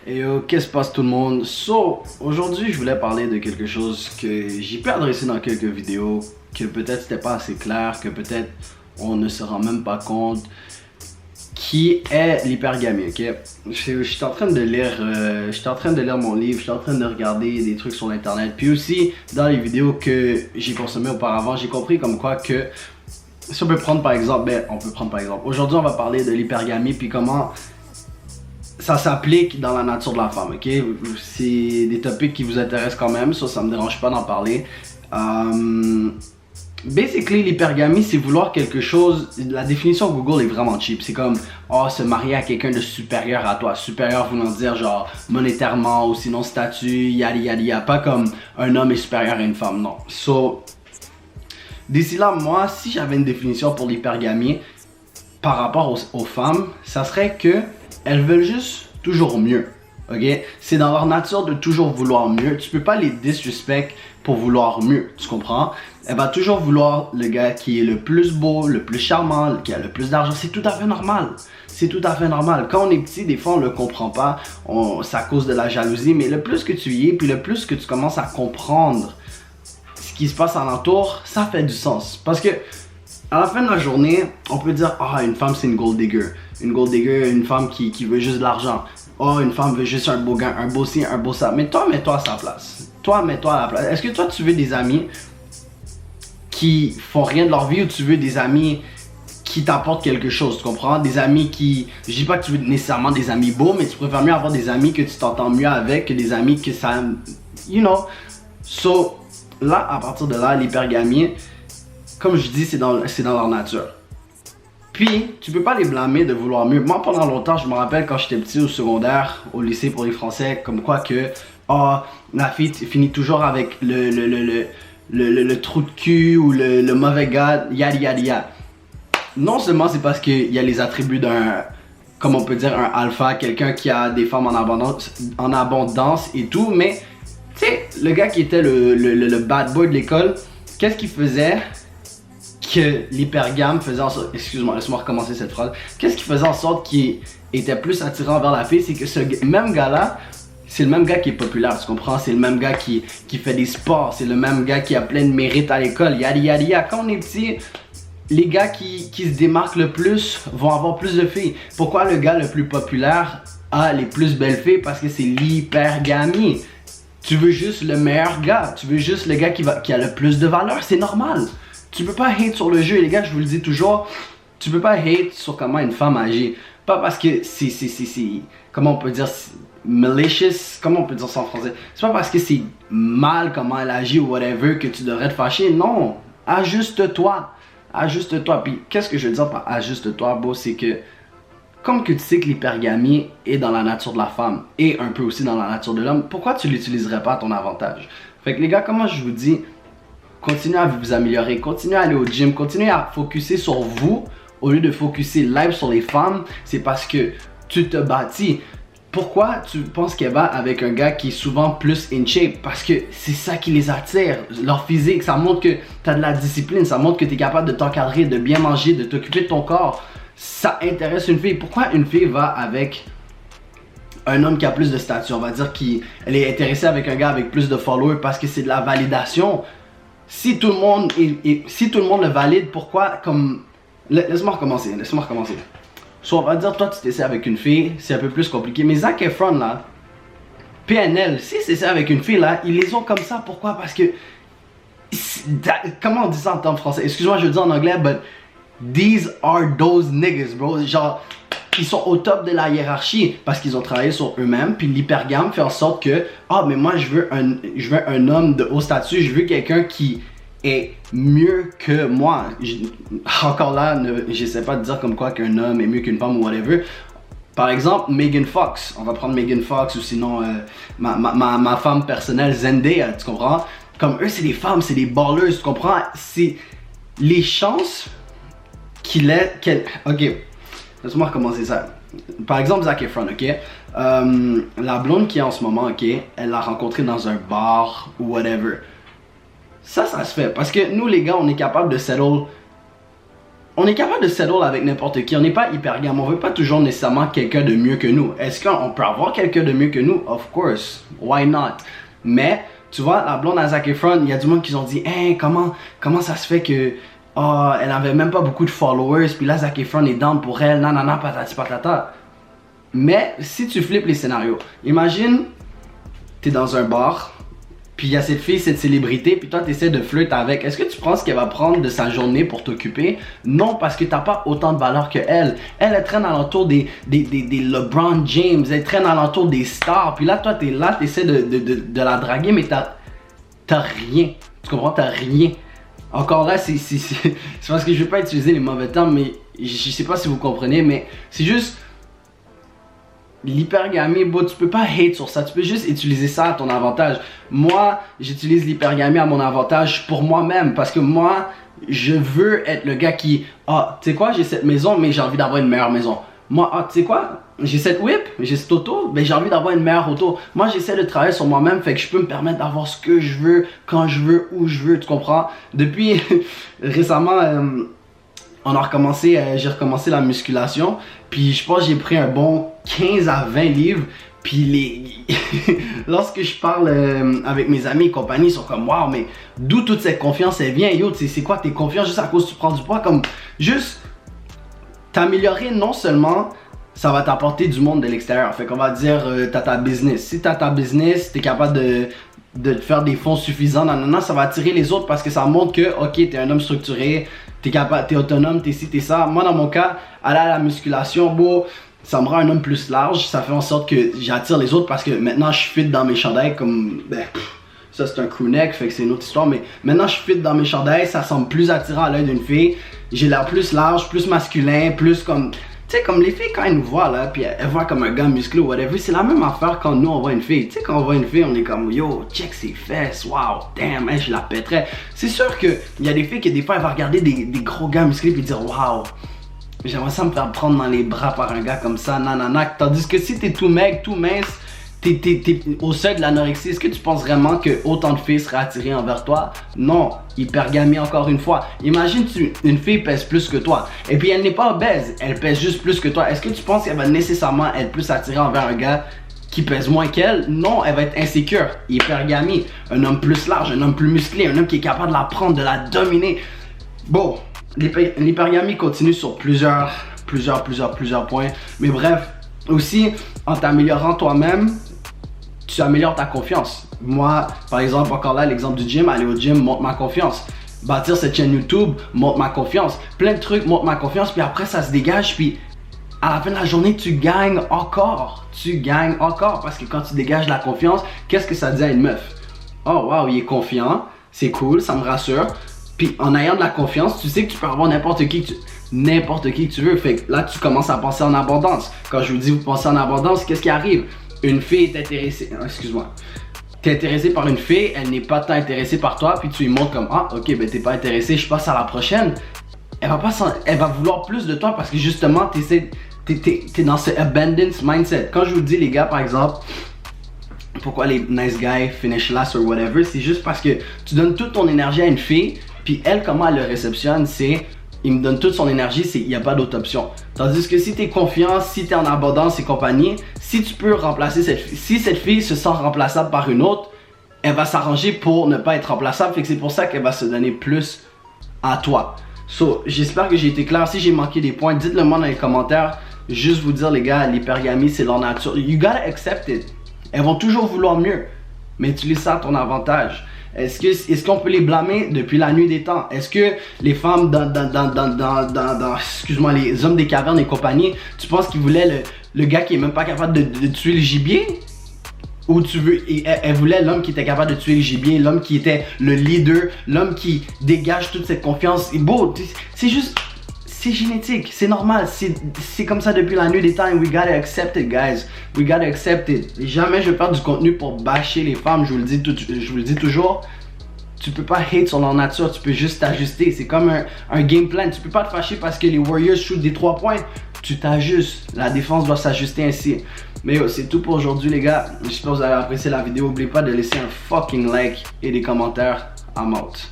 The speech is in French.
Et qu'est-ce qui se passe tout le monde? Aujourd'hui je voulais parler de quelque chose que j'ai pu adresser dans quelques vidéos, que peut-être c'était pas assez clair, que peut-être on ne se rend même pas compte, qui est l'hypergamie, ok? J'étais en train de lire, mon livre, j'étais en train de regarder des trucs sur l'internet, puis aussi dans les vidéos que j'ai consommées auparavant, j'ai compris comme quoi que si on peut prendre par exemple, aujourd'hui on va parler de l'hypergamie puis comment ça s'applique dans la nature de la femme, ok? C'est des topics qui vous intéressent quand même, ça me dérange pas d'en parler. Basically, l'hypergamie, c'est vouloir quelque chose. La définition Google est vraiment cheap. C'est comme, oh, se marier à quelqu'un de supérieur à toi. Supérieur voulant dire, genre, monétairement ou sinon statut, yadi yadi yadi. Pas comme un homme est supérieur à une femme, non. D'ici là, moi, si j'avais une définition pour l'hypergamie par rapport aux femmes, ça serait que elles veulent juste toujours mieux. Ok? C'est dans leur nature de toujours vouloir mieux. Tu peux pas les disrespect pour vouloir mieux. Tu comprends? Elle va toujours vouloir le gars qui est le plus beau, le plus charmant, qui a le plus d'argent. C'est tout à fait normal. C'est tout à fait normal. Quand on est petit, des fois, on le comprend pas. C'est à cause de la jalousie. Mais le plus que tu y es, puis le plus que tu commences à comprendre ce qui se passe alentour, ça fait du sens. Parce que à la fin de la journée, on peut dire, ah, une femme c'est une gold digger. Une gold digger, une femme qui veut juste de l'argent. Oh, une femme veut juste un beau gars, un beau ci, un beau ça. Mais toi, mets-toi à sa place. Toi, mets-toi à la place. Est-ce que toi, tu veux des amis qui font rien de leur vie ou tu veux des amis qui t'apportent quelque chose, tu comprends? Des amis qui... Je dis pas que tu veux nécessairement des amis beaux, mais tu préfères mieux avoir des amis que tu t'entends mieux avec que des amis que ça... You know? Là, à partir de là, l'hypergamie, comme je dis, c'est dans leur nature. Puis, tu peux pas les blâmer de vouloir mieux. Moi, pendant longtemps, je me rappelle quand j'étais petit au secondaire, au lycée pour les Français, comme quoi que, oh, la fille finit toujours avec le trou de cul ou le mauvais gars, yadi yadi yadi. Non seulement c'est parce qu'il y a les attributs d'un, comme on peut dire, un alpha, quelqu'un qui a des femmes en abondance et tout, mais, tu sais, le gars qui était le bad boy de l'école, qu'est-ce qu'il faisait? Que l'hypergame faisait en sorte, excuse-moi, laisse-moi recommencer cette phrase. Qu'est-ce qui faisait en sorte qu'il était plus attirant vers la fille? C'est que ce même gars-là, c'est le même gars qui est populaire, tu comprends? C'est le même gars qui fait des sports, c'est le même gars qui a plein de mérites à l'école, yadi yadi yadi. Quand on est petit, les gars qui se démarquent le plus vont avoir plus de filles. Pourquoi le gars le plus populaire a les plus belles filles? Parce que c'est l'hypergamie. Tu veux juste le meilleur gars, tu veux juste le gars qui a le plus de valeur, c'est normal. Tu peux pas hate sur le jeu, et les gars, je vous le dis toujours, tu peux pas hate sur comment une femme agit. Pas parce que c'est comment on peut dire, malicious, comment on peut dire ça en français? C'est pas parce que c'est mal comment elle agit ou whatever que tu devrais te fâcher, non. Ajuste-toi, ajuste-toi. Puis qu'est-ce que je veux dire par ajuste-toi, beau, c'est que comme que tu sais que l'hypergamie est dans la nature de la femme et un peu aussi dans la nature de l'homme, pourquoi tu l'utiliserais pas à ton avantage? Fait que les gars, comment je vous dis, continuez à vous améliorer, continuez à aller au gym, continuez à focuser sur vous au lieu de focuser live sur les femmes. C'est parce que tu te bâtis. Pourquoi tu penses qu'elle va avec un gars qui est souvent plus in shape? Parce que c'est ça qui les attire, leur physique. Ça montre que tu as de la discipline, ça montre que tu es capable de t'encadrer, de bien manger, de t'occuper de ton corps. Ça intéresse une fille. Pourquoi une fille va avec un homme qui a plus de statut? On va dire qu'elle est intéressée avec un gars avec plus de followers parce que c'est de la validation. Si tout le monde le valide, pourquoi comme... Laisse-moi recommencer. On va dire, toi tu t'essaies avec une fille, c'est un peu plus compliqué. Mais Zac Efron là, PNL, si c'est ça avec une fille là, ils les ont comme ça. Pourquoi? Parce que... Comment on dit ça en termes français? Excuse-moi, je veux dire en anglais, but... These are those niggas, bro. Genre... Ils sont au top de la hiérarchie parce qu'ils ont travaillé sur eux-mêmes. Puis l'hypergame fait en sorte que, ah, mais moi je veux un homme de haut statut, je veux quelqu'un qui est mieux que moi. Encore là, j'essaie pas de dire comme quoi qu'un homme est mieux qu'une femme ou whatever. Par exemple, Megan Fox. On va prendre Megan Fox ou sinon ma femme personnelle Zendaya, tu comprends? Comme eux, c'est des femmes, c'est des ballers, tu comprends? C'est les chances ok. Laisse-moi recommencer ça. Par exemple, Zac Efron, ok? La blonde qui est en ce moment, ok? Elle l'a rencontré dans un bar ou whatever. Ça se fait. Parce que nous, les gars, on est capable de settle on est capable de settle avec n'importe qui. On n'est pas hypergame. On veut pas toujours nécessairement quelqu'un de mieux que nous. Est-ce qu'on peut avoir quelqu'un de mieux que nous? Of course. Why not? Mais, tu vois, la blonde à Zac Efron, il y a du monde qui ont dit, hey, comment ça se fait que elle avait même pas beaucoup de followers, puis là Zac Efron est down pour elle, nanana, patati patata. Mais si tu flippes les scénarios, imagine, t'es dans un bar, puis il y a cette fille, cette célébrité, puis toi tu essaies de flirter avec. Est-ce que tu penses qu'elle va prendre de sa journée pour t'occuper? Non, parce que t'as pas autant de valeur que elle. Elle traîne alentour des LeBron James, elle traîne alentour des stars, puis là toi t'es là, t'essaies de la draguer, mais t'as rien. Tu comprends? T'as rien. Encore là, c'est parce que je vais pas utiliser les mauvais termes, mais je sais pas si vous comprenez, mais c'est juste l'hypergamie, bon, tu peux pas hate sur ça, tu peux juste utiliser ça à ton avantage. Moi, j'utilise l'hypergamie à mon avantage pour moi-même, parce que moi, je veux être le gars qui, tu sais quoi, j'ai cette maison, mais j'ai envie d'avoir une meilleure maison. Moi, tu sais quoi, j'ai cette whip, j'ai cette auto, mais j'ai envie d'avoir une meilleure auto. Moi, j'essaie de travailler sur moi-même, fait que je peux me permettre d'avoir ce que je veux, quand je veux, où je veux, tu comprends? Depuis récemment, j'ai recommencé la musculation, puis je pense que j'ai pris un bon 15 à 20 livres. Puis lorsque je parle avec mes amis et compagnie, ils sont comme waouh, mais d'où toute cette confiance elle vient? Yo, c'est quoi t'es confiant juste à cause que tu prends du poids? Comme juste t'améliorer, non seulement ça va t'apporter du monde de l'extérieur. Fait qu'on va dire t'as ta business. Si t'as ta business, t'es capable de faire des fonds suffisants, ça va attirer les autres parce que ça montre que ok, t'es un homme structuré, t'es autonome, t'es ci, t'es ça. Moi dans mon cas, aller à la musculation, bon, ça me rend un homme plus large, ça fait en sorte que j'attire les autres parce que maintenant je fit dans mes chandails comme, ça c'est un crewneck, fait que c'est une autre histoire, mais maintenant je fit dans mes chandails, ça semble plus attirant à l'œil d'une fille, j'ai l'air plus large, plus masculin, plus comme, tu sais, comme les filles quand elles nous voient là, puis elles voient comme un gars musclé ou whatever, c'est la même affaire quand nous on voit une fille, tu sais, quand on voit une fille on est comme, yo, check ses fesses, wow, damn, hein, je la pèterais. C'est sûr qu'il y a des filles qui des fois elles vont regarder des gros gars musclés puis dire, wow, j'aimerais ça me faire prendre dans les bras par un gars comme ça, nanana. Tandis que si t'es tout maigre, tout mince, t'es au seuil de l'anorexie, est-ce que tu penses vraiment que autant de filles seraient attirées envers toi? Non, hypergamie encore une fois. Imagine une fille pèse plus que toi, et puis elle n'est pas obèse, elle pèse juste plus que toi. Est-ce que tu penses qu'elle va nécessairement être plus attirée envers un gars qui pèse moins qu'elle? Non, elle va être insécure. Hypergamie, un homme plus large, un homme plus musclé, un homme qui est capable de la prendre, de la dominer. Bon. L'hypergamie continue sur plusieurs points. Mais bref, aussi, en t'améliorant toi-même, tu améliores ta confiance. Moi, par exemple, encore là, l'exemple du gym, aller au gym monte ma confiance. Bâtir cette chaîne YouTube monte ma confiance. Plein de trucs montent ma confiance, puis après ça se dégage, puis à la fin de la journée, tu gagnes encore. Tu gagnes encore, parce que quand tu dégages la confiance, qu'est-ce que ça dit à une meuf? Oh wow, il est confiant, c'est cool, ça me rassure. Puis en ayant de la confiance, tu sais que tu peux avoir n'importe qui que tu veux. Fait que là, tu commences à penser en abondance. Quand je vous dis vous pensez en abondance, qu'est-ce qui arrive? Une fille est intéressée, excuse-moi. T'es intéressé par une fille, elle n'est pas tant intéressée par toi, puis tu lui montres comme ah ok, ben t'es pas intéressé, je passe à la prochaine. Elle va vouloir plus de toi parce que justement t'es dans ce abundance mindset. Quand je vous dis les gars par exemple, pourquoi les nice guys finish last or whatever, c'est juste parce que tu donnes toute ton énergie à une fille. Puis elle, comment elle le réceptionne, c'est il me donne toute son énergie, c'est il n'y a pas d'autre option. Tandis que si tu es confiant, si tu es en abondance et compagnie, si tu peux remplacer cette fille, si cette fille se sent remplaçable par une autre, elle va s'arranger pour ne pas être remplaçable. Fait que c'est pour ça qu'elle va se donner plus à toi. So, j'espère que j'ai été clair. Si j'ai manqué des points, dites-le moi dans les commentaires. Juste vous dire les gars, l'hypergamie c'est leur nature. You gotta accept it. Elles vont toujours vouloir mieux, mais utilise ça à ton avantage. Est-ce qu'on peut les blâmer depuis la nuit des temps? Est-ce que les femmes excuse-moi, les hommes des cavernes et compagnie, tu penses qu'ils voulaient le gars qui est même pas capable de tuer le gibier? Ou tu veux, elle voulait l'homme qui était capable de tuer le gibier, l'homme qui était le leader, l'homme qui dégage toute cette confiance. Et beau, c'est juste, c'est génétique, c'est normal, c'est comme ça depuis la nuit des temps. And we gotta accept it, guys. We gotta accept it. Et jamais je vais faire du contenu pour bâcher les femmes, je vous le dis toujours. Tu peux pas hate sur leur nature, tu peux juste t'ajuster. C'est comme un game plan. Tu peux pas te fâcher parce que les Warriors shootent des 3 points. Tu t'ajustes. La défense doit s'ajuster ainsi. Mais yo, c'est tout pour aujourd'hui les gars. J'espère que vous avez apprécié la vidéo. N'oubliez pas de laisser un fucking like et des commentaires. I'm out.